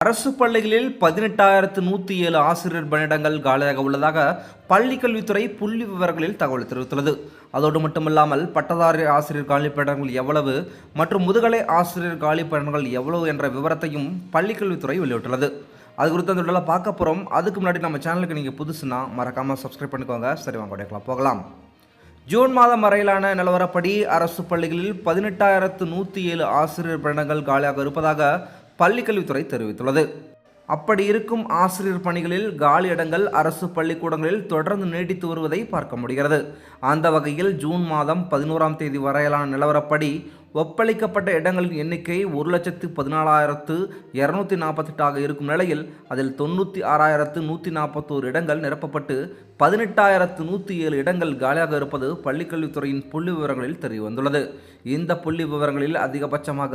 அரசு பள்ளிகளில் 18,107 ஆசிரியர் பணியிடங்கள் காலியாக உள்ளதாக பள்ளிக்கல்வித்துறை புள்ளி விவரங்களில் தகவல் தெரிவித்துள்ளது. அதோடு மட்டுமல்லாமல் பட்டதாரி ஆசிரியர் காலிப்பணியிடங்கள் எவ்வளவு மற்றும் முதுகலை ஆசிரியர் காலிப்பணியிடங்கள் எவ்வளவு என்ற விவரத்தையும் பள்ளிக்கல்வித்துறை வெளியிட்டுள்ளது. அது குறித்து அந்த வீடியோவில் பார்க்க போகிறோம். அதுக்கு முன்னாடி நம்ம சேனலுக்கு நீங்கள் புதுசுன்னா மறக்காமல் சப்ஸ்கிரைப் பண்ணிக்கோங்க. சரி, வாங்க வீடியோக்குள்ள போகலாம். ஜூன் மாதம் வரையிலான நிலவரப்படி அரசு பள்ளிகளில் 18,107 ஆசிரியர் பணியிடங்கள் காலியாக இருப்பதாக பள்ளிக்கல்வித்துறை தெரிவித்துள்ளது. அப்படி இருக்கும் ஆசிரியர் பணிகளில் காலி இடங்கள் அரசு பள்ளிக்கூடங்களில் தொடர்ந்து நீடித்து வருவதை பார்க்க முடிகிறது. அந்த வகையில் ஜூன் மாதம் 11ஆம் தேதி வரையிலான நிலவரப்படி ஒப்பளிக்கப்பட்ட இடங்களின் எண்ணிக்கை 1,14,248 இருக்கும் நிலையில் அதில் 96,141 இடங்கள் நிரப்பப்பட்டு 18,107 இடங்கள் காலியாக இருப்பது பள்ளிக்கல்வித்துறையின் புள்ளி விவரங்களில் தெரியவந்துள்ளது. இந்த புள்ளி விவரங்களில் அதிகபட்சமாக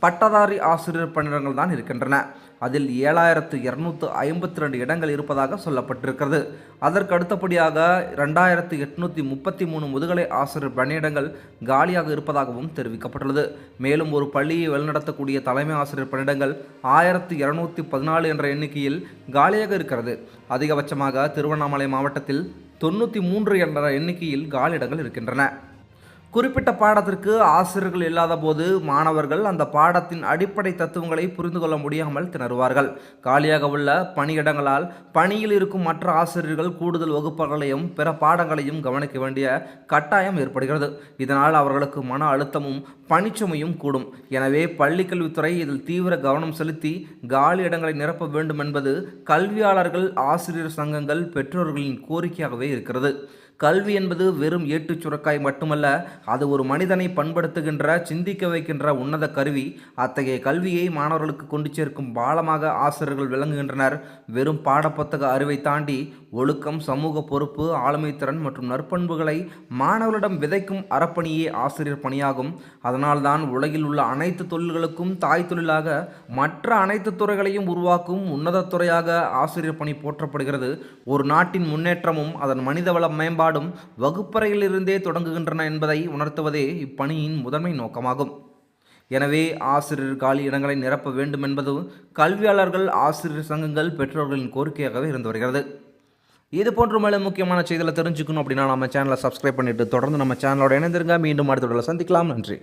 பட்டதாரி ஆசிரியர் பணியிடங்கள் தான் இருக்கின்றன. அதில் 7,252 இடங்கள் இருப்பதாக சொல்லப்பட்டிருக்கிறது. அதற்கு அடுத்தபடியாக 2,833 முதுகலை ஆசிரியர் பணியிடங்கள் காலியாக இருப்பதாகவும் தெரிவிக்கப்பட்டுள்ளது. மேலும் ஒரு பள்ளியை வழிநடத்தக்கூடிய தலைமை ஆசிரியர் பணியிடங்கள் 1,214 என்ற எண்ணிக்கையில் காலியாக இருக்கிறது. அதிகபட்சமாக திருவண்ணாமலை மாவட்டத்தில் 93 என்ற எண்ணிக்கையில் காலியிடங்கள் இருக்கின்றன. குறிப்பிட்ட பாடத்திற்கு ஆசிரியர்கள் இல்லாத போது மாணவர்கள் அந்த பாடத்தின் அடிப்படை தத்துவங்களை புரிந்து கொள்ள முடியாமல் திணறுவார்கள். காலியாக உள்ள பணியிடங்களால் பணியில் இருக்கும் மற்ற ஆசிரியர்கள் கூடுதல் வகுப்புகளையும் பிற பாடங்களையும் கவனிக்க வேண்டிய கட்டாயம் ஏற்படுகிறது. இதனால் அவர்களுக்கு மன அழுத்தமும் பணிச்சுமையும் கூடும். எனவே பள்ளிக்கல்வித்துறை இதில் தீவிர கவனம் செலுத்தி காலி இடங்களை நிரப்ப வேண்டும் என்பது கல்வியாளர்கள், ஆசிரியர் சங்கங்கள், பெற்றோர்களின் கோரிக்கையாகவே இருக்கிறது. கல்வி என்பது வெறும் ஏட்டுச் சுரக்காய் மட்டுமல்ல, அது ஒரு மனிதனை பண்படுத்துகின்ற, சிந்திக்க வைக்கின்ற உன்னத கருவி. அத்தகைய கல்வியை மாணவர்களுக்கு கொண்டு சேர்க்கும் பாலமாக ஆசிரியர்கள் விளங்குகின்றனர். வெறும் பாடப்புத்தக அறிவை தாண்டி ஒழுக்கம், சமூக பொறுப்பு, ஆளுமை திறன் மற்றும் நற்பண்புகளை மாணவர்களிடம் விதைக்கும் அறப்பணியே ஆசிரியர் பணியாகும். அதனால்தான் உலகில் உள்ள அனைத்து தொழில்களுக்கும் தாய் தொழிலாக மற்ற அனைத்து துறைகளையும் உருவாக்கும் உன்னத துறையாக ஆசிரியர் பணி போற்றப்படுகிறது. ஒரு நாட்டின் முன்னேற்றமும் அதன் மனிதவள மேம்பாடும் வகுப்பறையிலிருந்தே தொடங்குகின்றன என்பதை உணர்த்துவதே இப்பணியின் முதன்மை நோக்கமாகும். எனவே ஆசிரியர் காலி இடங்களை நிரப்ப வேண்டும் என்பது கல்வியாளர்கள், ஆசிரியர் சங்கங்கள், பெற்றோர்களின் கோரிக்கையாகவே இருந்து வருகிறது. இது போன்ற மேலும் முக்கியமான செய்திகளை தெரிஞ்சுக்கணும் அப்படின்னா நம்ம சேனலை சப்ஸ்கிரைப் பண்ணிட்டு தொடர்ந்து நம்ம சேனலோட இணைந்திருங்க. மீண்டும் அடுத்த வீடியோவில் சந்திக்கலாம். நன்றி.